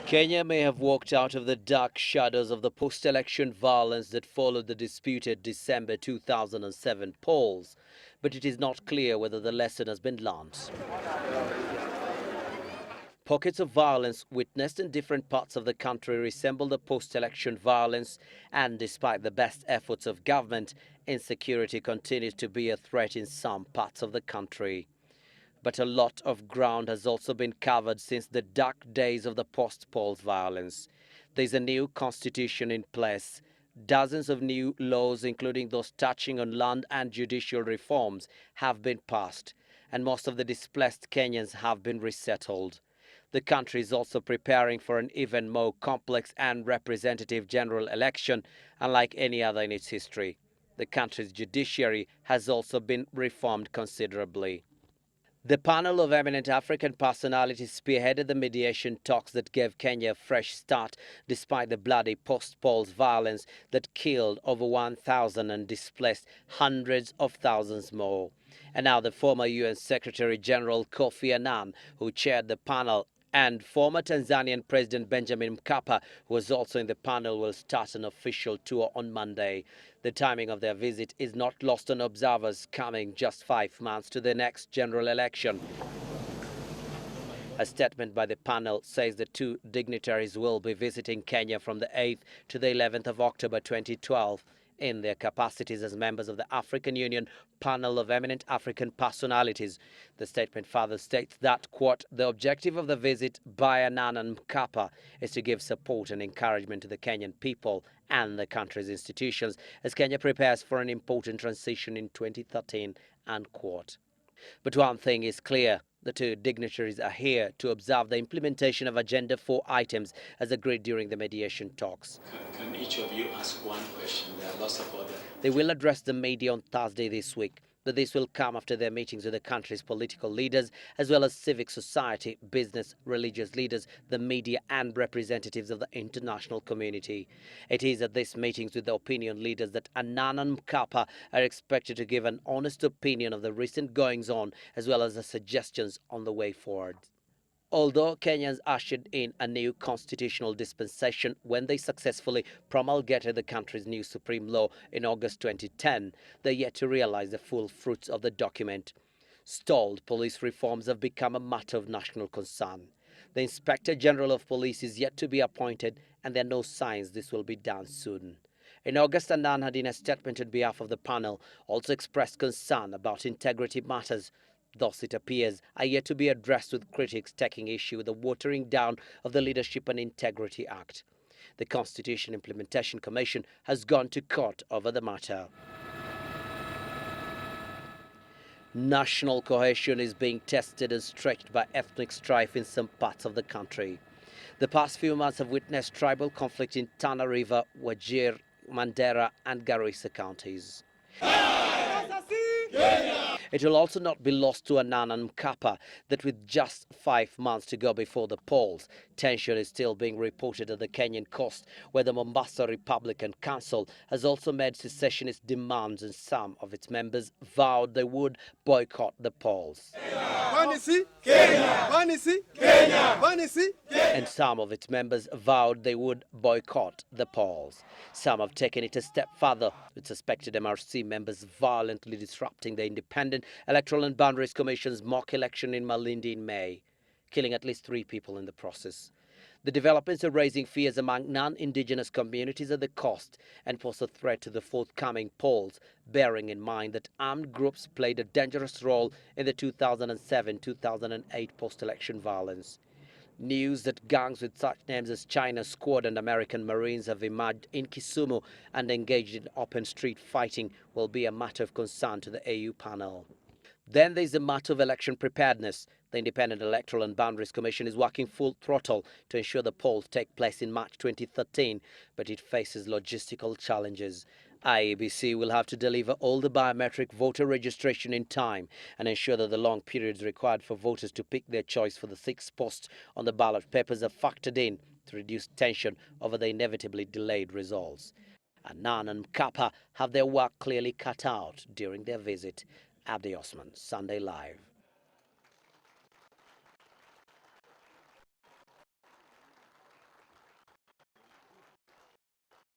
Kenya may have walked out of the dark shadows of the post-election violence that followed the disputed December 2007 polls, but it is not clear whether the lesson has been learned. Pockets of violence witnessed in different parts of the country resemble the post-election violence, and despite the best efforts of government, insecurity continues to be a threat in some parts of the country. But a lot of ground has also been covered since the dark days of the post-polls violence. There is a new constitution in place. Dozens of new laws, including those touching on land and judicial reforms, have been passed, and most of the displaced Kenyans have been resettled. The country is also preparing for an even more complex and representative general election, unlike any other in its history. The country's judiciary has also been reformed considerably. The panel of eminent African personalities spearheaded the mediation talks that gave Kenya a fresh start despite the bloody post-polls violence that killed over 1,000 and displaced hundreds of thousands more. And now the former UN Secretary General Kofi Annan, who chaired the panel, and former Tanzanian President Benjamin Mkapa, who was also in the panel, will start an official tour on Monday. The timing of their visit is not lost on observers, coming just 5 months to the next general election. A statement by the panel says the two dignitaries will be visiting Kenya from the 8th to the 11th of October 2012 in their capacities as members of the African Union panel of eminent African personalities. The statement further states that, quote, the objective of the visit by Annan and Mkapa is to give support and encouragement to the Kenyan people and the country's institutions as Kenya prepares for an important transition in 2013, unquote. But one thing is clear. The two dignitaries are here to observe the implementation of Agenda 4 items as agreed during the mediation talks. Can each of you ask one question? There are lots of other. They will address the media on Thursday this week, but this will come after their meetings with the country's political leaders, as well as civic society, business, religious leaders, the media and representatives of the international community. It is at these meetings with the opinion leaders that Annan and Mkapa are expected to give an honest opinion of the recent goings-on, as well as the suggestions on the way forward. Although Kenyans ushered in a new constitutional dispensation when they successfully promulgated the country's new supreme law in August 2010, they're yet to realize the full fruits of the document. Stalled police reforms have become a matter of national concern. The Inspector General of Police is yet to be appointed, and there are no signs this will be done soon. In August, Annan had, in a statement on behalf of the panel, also expressed concern about integrity matters. Thus, it appears, are yet to be addressed, with critics taking issue with the watering down of the Leadership and Integrity Act. The Constitution Implementation Commission has gone to court over the matter. National cohesion is being tested and stretched by ethnic strife in some parts of the country. The past few months have witnessed tribal conflict in Tana River, Wajir, Mandera and Garissa counties. It will also not be lost to Annan and Mkapa that with just 5 months to go before the polls, tension is still being reported at the Kenyan coast, where the Mombasa Republican Council has also made secessionist demands, and some of its members vowed they would boycott the polls. And some of its members vowed they would boycott the polls. Some have taken it a step further, with suspected MRC members violently disrupting the Independent Electoral and Boundaries Commission's mock election in Malindi in May, killing at least 3 people in the process. The developments are raising fears among non-indigenous communities at the coast and pose a threat to the forthcoming polls, bearing in mind that armed groups played a dangerous role in the 2007-2008 post-election violence. News that gangs with such names as China Squad and American Marines have emerged in Kisumu and engaged in open street fighting will be a matter of concern to the AU panel. Then there is the matter of election preparedness. The Independent Electoral and Boundaries Commission is working full throttle to ensure the polls take place in March 2013, but it faces logistical challenges. IEBC will have to deliver all the biometric voter registration in time and ensure that the long periods required for voters to pick their choice for the 6 posts on the ballot papers are factored in to reduce tension over the inevitably delayed results. Annan and Mkapa have their work clearly cut out during their visit. Abdi Osman, Sunday Live.